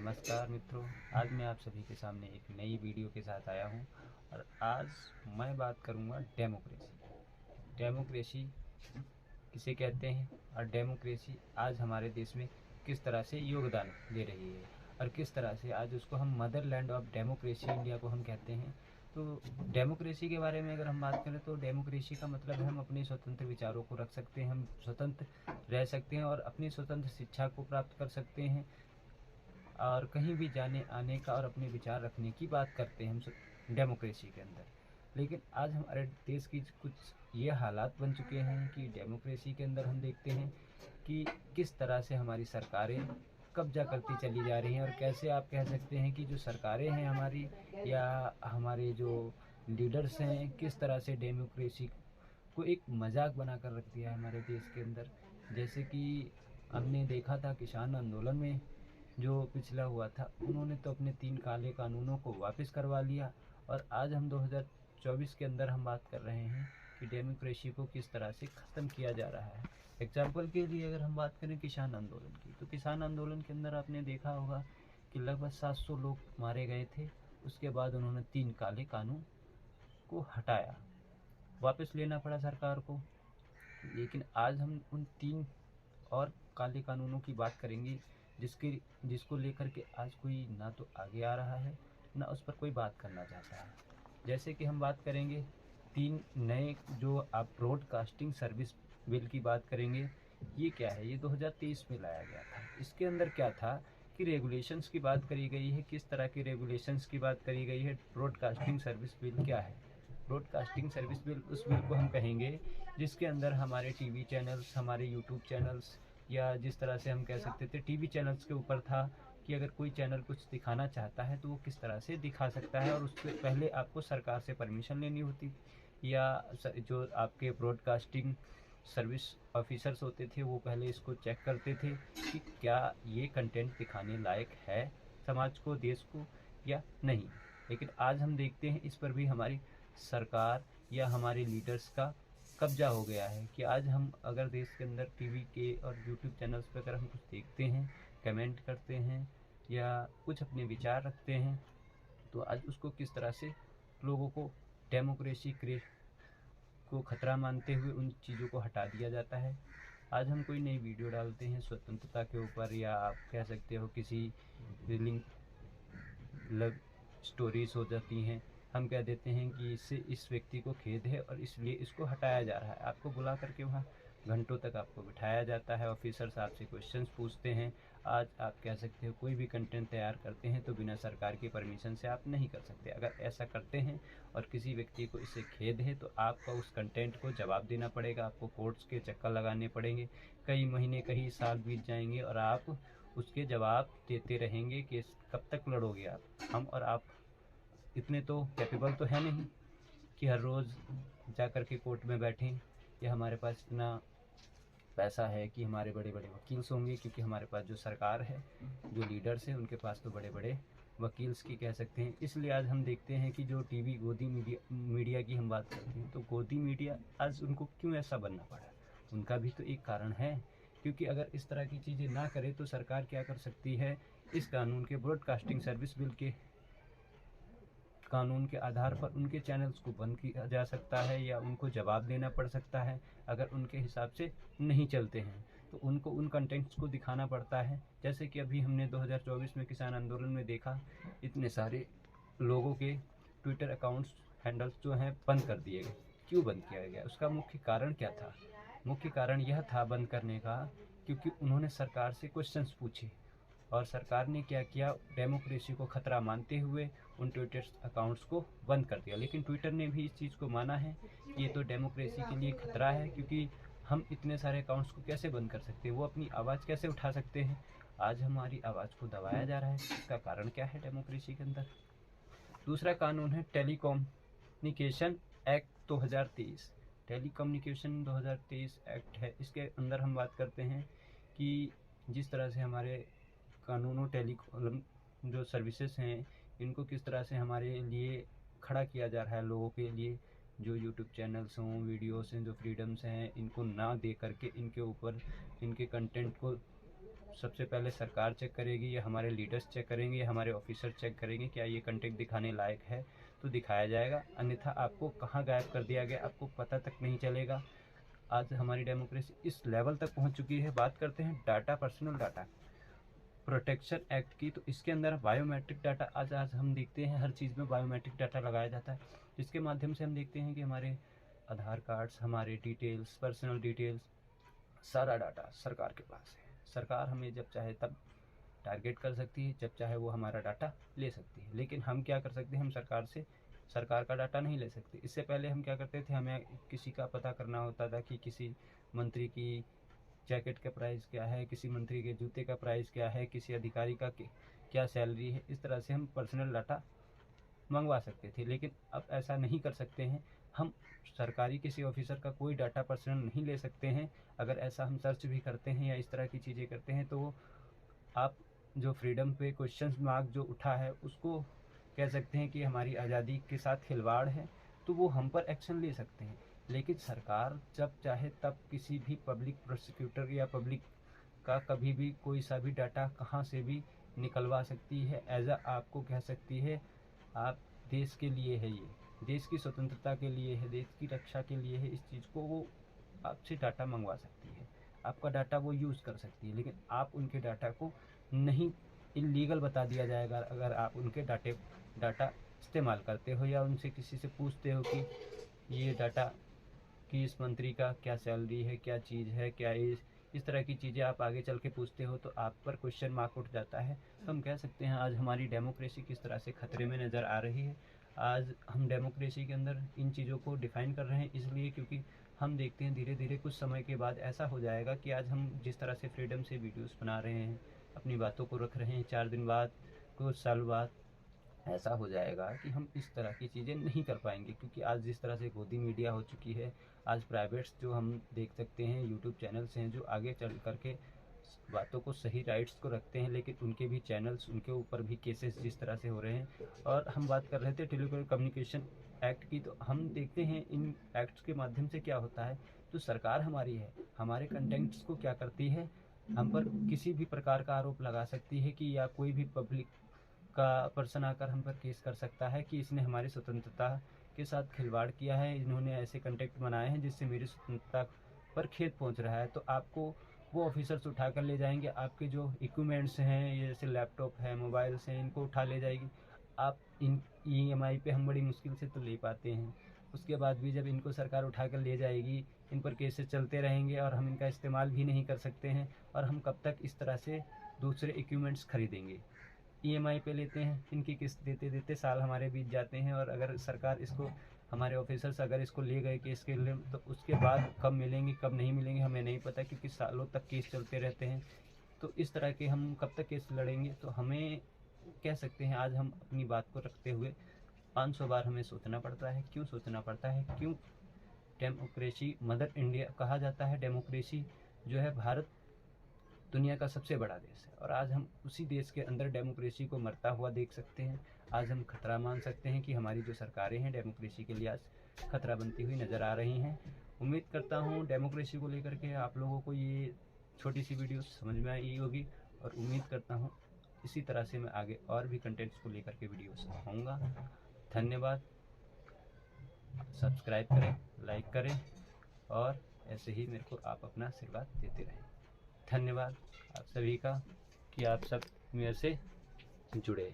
नमस्कार मित्रों, आज मैं आप सभी के सामने एक नई वीडियो के साथ आया हूं और आज मैं बात करूंगा डेमोक्रेसी। डेमोक्रेसी किसे कहते हैं और डेमोक्रेसी आज हमारे देश में किस तरह से योगदान दे रही है और किस तरह से आज उसको हम मदरलैंड ऑफ डेमोक्रेसी इंडिया को हम कहते हैं। तो डेमोक्रेसी के बारे में अगर हम बात करें तो डेमोक्रेसी का मतलब है हम अपने स्वतंत्र विचारों को रख सकते हैं, हम स्वतंत्र रह सकते हैं और अपनी स्वतंत्र शिक्षा को प्राप्त कर सकते हैं और कहीं भी जाने आने का और अपने विचार रखने की बात करते हैं हम डेमोक्रेसी के अंदर। लेकिन आज हमारे देश की कुछ ये हालात बन चुके हैं कि डेमोक्रेसी के अंदर हम देखते हैं कि किस तरह से हमारी सरकारें कब्जा करती चली जा रही हैं और कैसे आप कह सकते हैं कि जो सरकारें हैं हमारी या हमारे जो लीडर्स हैं किस तरह से डेमोक्रेसी को एक मजाक बनाकर रख दिया है हमारे देश के अंदर। जैसे कि हमने देखा था किसान आंदोलन में जो पिछला हुआ था, उन्होंने तो अपने 3 काले कानूनों को वापस करवा लिया और आज हम 2024 के अंदर हम बात कर रहे हैं कि डेमोक्रेसी को किस तरह से ख़त्म किया जा रहा है। एग्जाम्पल के लिए अगर हम बात करें किसान आंदोलन की, तो किसान आंदोलन के अंदर आपने देखा होगा कि लगभग 700 लोग मारे गए थे। उसके बाद उन्होंने 3 काले कानून को हटाया, वापस लेना पड़ा सरकार को। लेकिन आज हम उन 3 और काले कानूनों की बात करेंगे जिसको लेकर के आज कोई ना तो आगे आ रहा है ना उस पर कोई बात करना चाहता है। जैसे कि हम बात करेंगे 3 नए जो आप ब्रॉडकास्टिंग सर्विस बिल की बात करेंगे। ये क्या है? ये 2023 में लाया गया था। इसके अंदर क्या था कि रेगुलेशंस की बात करी गई है। किस तरह के रेगुलेशंस की बात करी गई है? ब्रॉडकास्टिंग सर्विस बिल क्या है? ब्रॉडकास्टिंग सर्विस बिल उस बिल को हम कहेंगे जिसके अंदर हमारे टीवी चैनल्स, हमारे यूट्यूब चैनल्स या जिस तरह से हम कह सकते थे टीवी चैनल्स के ऊपर था कि अगर कोई चैनल कुछ दिखाना चाहता है तो वो किस तरह से दिखा सकता है और उससे पहले आपको सरकार से परमिशन लेनी होती या जो आपके ब्रॉडकास्टिंग सर्विस ऑफिसर्स होते थे वो पहले इसको चेक करते थे कि क्या ये कंटेंट दिखाने लायक है समाज को, देश को या नहीं। लेकिन आज हम देखते हैं इस पर भी हमारी सरकार या हमारे लीडर्स का कब्जा हो गया है कि आज हम अगर देश के अंदर टीवी के और यूट्यूब चैनल्स पर अगर हम कुछ देखते हैं, कमेंट करते हैं या कुछ अपने विचार रखते हैं तो आज उसको किस तरह से लोगों को डेमोक्रेसी को खतरा मानते हुए उन चीज़ों को हटा दिया जाता है। आज हम कोई नई वीडियो डालते हैं स्वतंत्रता के ऊपर या आप कह सकते हो किसी लिंक लव स्टोरीज हो जाती हैं, हम कह देते हैं कि इससे इस व्यक्ति को खेद है और इसलिए इसको हटाया जा रहा है। आपको बुला करके वहाँ घंटों तक आपको बिठाया जाता है, ऑफिसर्स आपसे क्वेश्चंस पूछते हैं। आज आप कह सकते हो कोई भी कंटेंट तैयार करते हैं तो बिना सरकार की परमिशन से आप नहीं कर सकते। अगर ऐसा करते हैं और किसी व्यक्ति को इससे खेद है तो आपका उस कंटेंट को जवाब देना पड़ेगा, आपको कोर्ट्स के चक्कर लगाने पड़ेंगे, कई महीने कई साल बीत जाएंगे और आप उसके जवाब देते रहेंगे। कि कब तक लड़ोगे आप? हम और आप इतने तो कैपेबल तो है नहीं कि हर रोज़ जा कर के कोर्ट में बैठें या हमारे पास इतना पैसा है कि हमारे बड़े बड़े वकील्स होंगे, क्योंकि हमारे पास जो सरकार है, जो लीडर्स हैं, उनके पास तो बड़े बड़े वकील्स की कह सकते हैं। इसलिए आज हम देखते हैं कि जो टीवी गोदी मीडिया की हम बात करते हैं तो गोदी मीडिया आज उनको क्यों ऐसा बनना पड़ा? उनका भी तो एक कारण है, क्योंकि अगर इस तरह की चीज़ें ना करे तो सरकार क्या कर सकती है? इस कानून के ब्रॉडकास्टिंग सर्विस बिल के कानून के आधार पर उनके चैनल्स को बंद किया जा सकता है या उनको जवाब देना पड़ सकता है। अगर उनके हिसाब से नहीं चलते हैं तो उनको उन कंटेंट्स को दिखाना पड़ता है। जैसे कि अभी हमने 2024 में किसान आंदोलन में देखा, इतने सारे लोगों के ट्विटर अकाउंट्स हैंडल्स जो हैं बंद कर दिए गए। क्यों बंद किया गया? उसका मुख्य कारण क्या था? मुख्य कारण यह था बंद करने का क्योंकि उन्होंने सरकार से क्वेश्चंस पूछे और सरकार ने क्या किया? डेमोक्रेसी को खतरा मानते हुए उन ट्विटर अकाउंट्स को बंद कर दिया। लेकिन ट्विटर ने भी इस चीज़ को माना है कि ये तो डेमोक्रेसी के लिए खतरा है, क्योंकि हम इतने सारे अकाउंट्स को कैसे बंद कर सकते हैं, वो अपनी आवाज़ कैसे उठा सकते हैं। आज हमारी आवाज़ को दबाया जा रहा है। इसका कारण क्या है डेमोक्रेसी के अंदर? दूसरा कानून है टेलीकम्युनिकेशन एक्ट 2023। टेलीकम्युनिकेशन 2023 एक्ट है। इसके अंदर हम बात करते हैं कि जिस तरह से हमारे कानूनों टेलीकॉम जो सर्विसेज हैं इनको किस तरह से हमारे लिए खड़ा किया जा रहा है लोगों के लिए। जो यूट्यूब चैनल्स हों, वीडियोस हैं, जो फ्रीडम्स हैं, इनको ना दे करके इनके ऊपर इनके कंटेंट को सबसे पहले सरकार चेक करेगी या हमारे लीडर्स चेक करेंगे या हमारे ऑफिसर चेक करेंगे क्या ये कंटेंट दिखाने लायक है तो दिखाया जाएगा, अन्यथा आपको कहाँ गायब कर दिया गया आपको पता तक नहीं चलेगा। आज हमारी डेमोक्रेसी इस लेवल तक पहुंच चुकी है। बात करते हैं data, personal data protection act की, तो इसके अंदर बायोमेट्रिक डाटा आज हम देखते हैं हर चीज़ में बायोमेट्रिक डाटा लगाया जाता है, जिसके माध्यम से हम देखते हैं कि हमारे आधार कार्ड्स, हमारे डिटेल्स, पर्सनल डिटेल्स, सारा डाटा सरकार के पास है। सरकार हमें जब चाहे तब टारगेट कर सकती है, जब चाहे वो हमारा डाटा ले सकती है। लेकिन हम क्या कर सकते हैं, हम सरकार का डाटा नहीं ले सकते। इससे पहले हम क्या करते थे, हमें किसी का पता करना होता था कि किसी मंत्री की जैकेट का प्राइस क्या है, किसी मंत्री के जूते का प्राइस क्या है, किसी अधिकारी का क्या सैलरी है। इस तरह से हम पर्सनल डाटा मंगवा सकते थे, लेकिन अब ऐसा नहीं कर सकते हैं। हम सरकारी किसी ऑफिसर का कोई डाटा पर्सनल नहीं ले सकते हैं। अगर ऐसा हम सर्च भी करते हैं या इस तरह की चीज़ें करते हैं तो आप जो फ्रीडम पे क्वेश्चन मार्क जो उठा है उसको कह सकते हैं कि हमारी आज़ादी के साथ खिलवाड़ है, तो वो हम पर एक्शन ले सकते हैं। लेकिन सरकार जब चाहे तब किसी भी पब्लिक प्रोसिक्यूटर या पब्लिक का कभी भी कोई सा भी डाटा कहाँ से भी निकलवा सकती है। आपको कह सकती है आप देश के लिए है, ये देश की स्वतंत्रता के लिए है, देश की रक्षा के लिए है, इस चीज़ को वो आपसे डाटा मंगवा सकती है, आपका डाटा वो यूज़ कर सकती है। लेकिन आप उनके डाटा को नहीं, इल्लीगल बता दिया जाएगा अगर आप उनके डाटा इस्तेमाल करते हो या उनसे किसी से पूछते हो कि ये डाटा कि इस मंत्री का क्या सैलरी है, क्या चीज़ है, क्या इस तरह की चीज़ें आप आगे चल के पूछते हो तो आप पर क्वेश्चन मार्क उठ जाता है। तो हम कह सकते हैं आज हमारी डेमोक्रेसी किस तरह से खतरे में नज़र आ रही है। आज हम डेमोक्रेसी के अंदर इन चीज़ों को डिफ़ाइन कर रहे हैं इसलिए क्योंकि हम देखते हैं धीरे धीरे कुछ समय के बाद ऐसा हो जाएगा कि आज हम जिस तरह से फ्रीडम से वीडियोस बना रहे हैं, अपनी बातों को रख रहे हैं, 4 दिन बाद, कुछ साल बाद ऐसा हो जाएगा कि हम इस तरह की चीज़ें नहीं कर पाएंगे। क्योंकि आज जिस तरह से गोदी मीडिया हो चुकी है, आज प्राइवेट्स जो हम देख सकते हैं, यूट्यूब चैनल्स हैं जो आगे चल करके बातों को सही राइट्स को रखते हैं, लेकिन उनके भी चैनल्स, उनके ऊपर भी केसेस जिस तरह से हो रहे हैं। और हम बात कर रहे थे टेलीकम्युनिकेशन एक्ट की, तो हम देखते हैं इन एक्ट्स के माध्यम से क्या होता है। तो सरकार हमारी है, हमारे कंटेंट्स को क्या करती है, हम पर किसी भी प्रकार का आरोप लगा सकती है कि या कोई भी पब्लिक का पर्सन आकर हम पर केस कर सकता है कि इसने हमारी स्वतंत्रता के साथ खिलवाड़ किया है, इन्होंने ऐसे कंटेंट बनाए हैं जिससे मेरी स्वतंत्रता पर खेद पहुंच रहा है। तो आपको वो ऑफिसर्स उठा कर ले जाएंगे, आपके जो इक्विपमेंट्स हैं जैसे लैपटॉप है, मोबाइल्स हैं, इनको उठा ले जाएगी। आप इन EMI पे हम बड़ी मुश्किल से तो ले पाते हैं, उसके बाद भी जब इनको सरकार उठा कर ले जाएगी, इन पर केसेस चलते रहेंगे और हम इनका इस्तेमाल भी नहीं कर सकते हैं। और हम कब तक इस तरह से दूसरे इक्विपमेंट्स खरीदेंगे। EMI पे लेते हैं, इनकी किस्त देते देते साल हमारे बीत जाते हैं, और अगर सरकार इसको, हमारे ऑफिसर्स अगर इसको ले गए केस के लिए, तो उसके बाद कब मिलेंगे कब नहीं मिलेंगे हमें नहीं पता, क्योंकि सालों तक केस चलते रहते हैं। तो इस तरह के हम कब तक केस लड़ेंगे। तो हमें कह सकते हैं आज हम अपनी बात को रखते हुए 500 बार हमें सोचना पड़ता है। क्यों सोचना पड़ता है, क्यों डेमोक्रेसी मदर इंडिया कहा जाता है। डेमोक्रेसी जो है, भारत दुनिया का सबसे बड़ा देश है, और आज हम उसी देश के अंदर डेमोक्रेसी को मरता हुआ देख सकते हैं। आज हम खतरा मान सकते हैं कि हमारी जो सरकारें हैं डेमोक्रेसी के लिए आज खतरा बनती हुई नज़र आ रही हैं। उम्मीद करता हूँ डेमोक्रेसी को लेकर के आप लोगों को ये छोटी सी वीडियो समझ में आई होगी, और उम्मीद करता हूँ इसी तरह से मैं आगे और भी कंटेंट्स को लेकर के वीडियोस आऊँगा। धन्यवाद। सब्सक्राइब करें, लाइक करें, और ऐसे ही मेरे को आप अपना आशीर्वाद देते रहें। धन्यवाद आप सभी का कि आप सब मेरे से जुड़े।